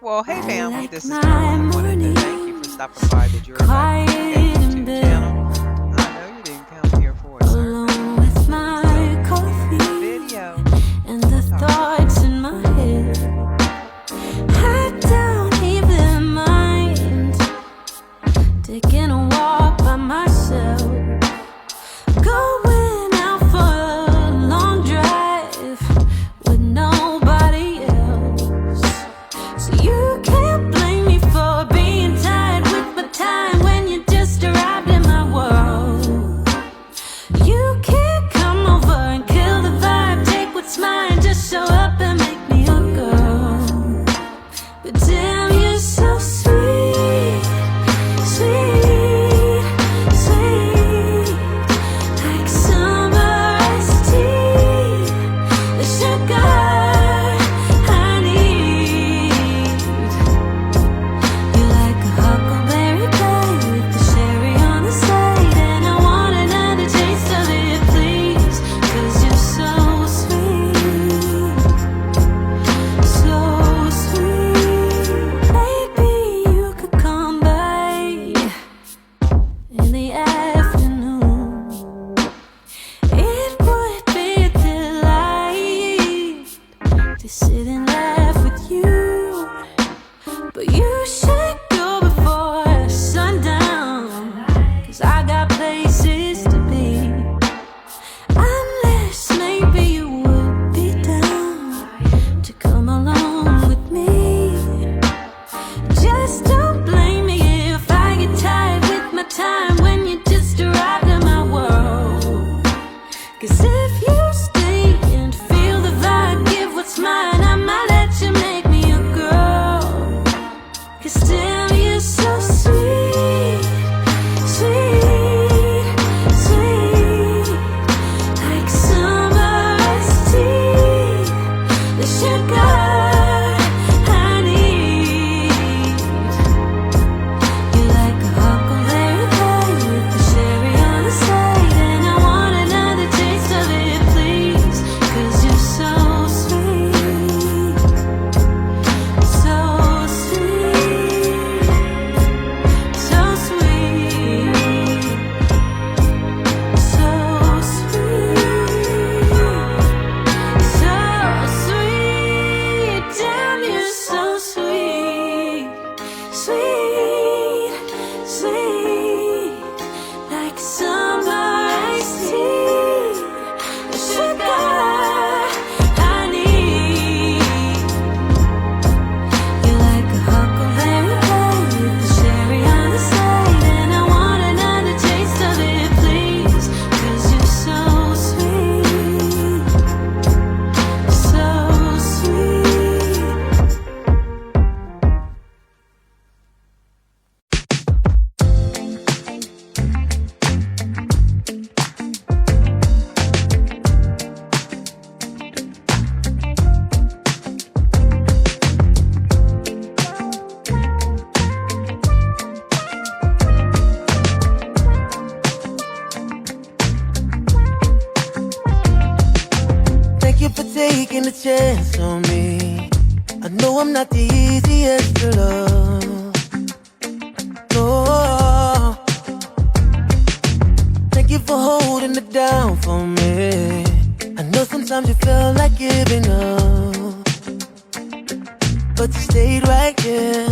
Well, hey I family, like this is my Darlene. I wanted to morning thank you for stopping by the Joy Life quiet in YouTube bed, channel. I know you didn't come here for a alone sermon, with so my if you see the coffee video, and the we'll talk about thoughts it. in my head. I don't even mind taking a walk by myself, going out for a long drive with nobody else. So you can't blame me for being tired with my time when you just arrived in my world. You can't come over and kill the vibe, take what's mine, just show up and make me a girl. But damn, you're so sweet, sweet, sweet, like summer iced tea, the sugar I need. You're like a huckleberry pie with the sherry on the side, and I want another taste of it, please, 'cause you're so sweet, so sweet. Maybe you could come by in the afternoon. It would be a delight to sit and laugh with you, but you should go before sundown, 'cause I got places to be. Unless maybe you would be down to come along with me. Just don't blame me if I get tired with my time when you just arrived in my world. 'Cause if you stay and feel the vibe, give what's mine, I might let you make me a girl. 'Cause damn, you're so sweet, sweet, sweet, like summer iced tea, the sugar I need. You're like a huckleberry pie with the sherry on the side, and I want another taste of it, please, 'cause you're so sweet, so sweet, so sweet, so sweet, so sweet. Damn, you're so sweet, sweet, sweet, like summer iced tea, the sugar I need. You're like a huckleberry pie with the sherry on the side, and I want another taste of it, please, 'cause you're so sweet, so sweet. Thank you for taking a chance on me. I know I'm not the easiest to love. No. Thank you for holding it down for me. I know sometimes you feel like giving up, but you stayed right here,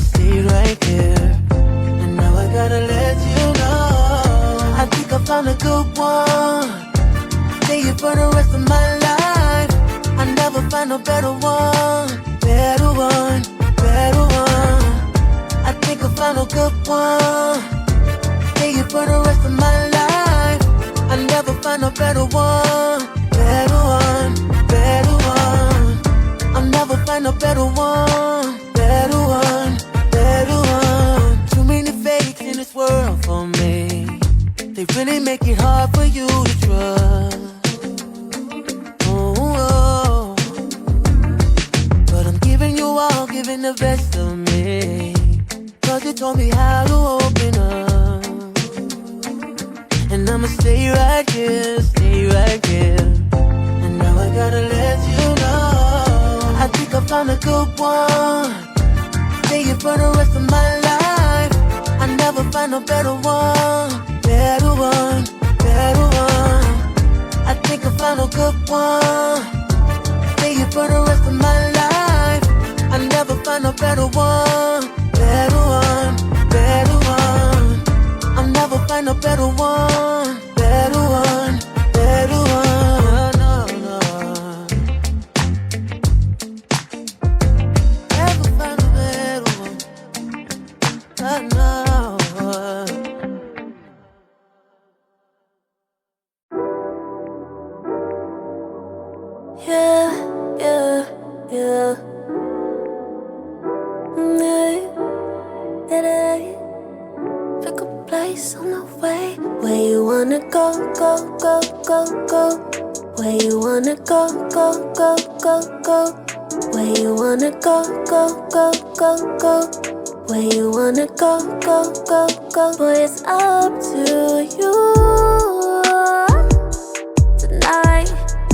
and now I gotta let you know. I think I found a good one. Stay here for the rest of my life. I never find a better one, better one, better one. I think I found a good one. Stay here for the rest of my life. I never find a better one, better one, better one. I'll never find a better one, better one, better one. Too many fakes in this world for me. They really make it hard for you to trust. Oh, but I'm giving you all, giving the best of me. 'Cause you told me how to open up, and I'ma stay right here, and now I gotta let you know. I think I found a good one. I find a better one, better one, better one. I think I'll find a good one. Stay here for the rest of my life. I never find a better one, better one, better one. I'll never find a better one, better one, better one. No, no. Never find a better one. No. Yeah, yeah, yeah. Pick a place on the way. Where you wanna go, go, go, go, go. Where you wanna go, go, go, go, go. Where you wanna go, go, go, go, go. Where you wanna go, go, go, go. Boy, it's up to you.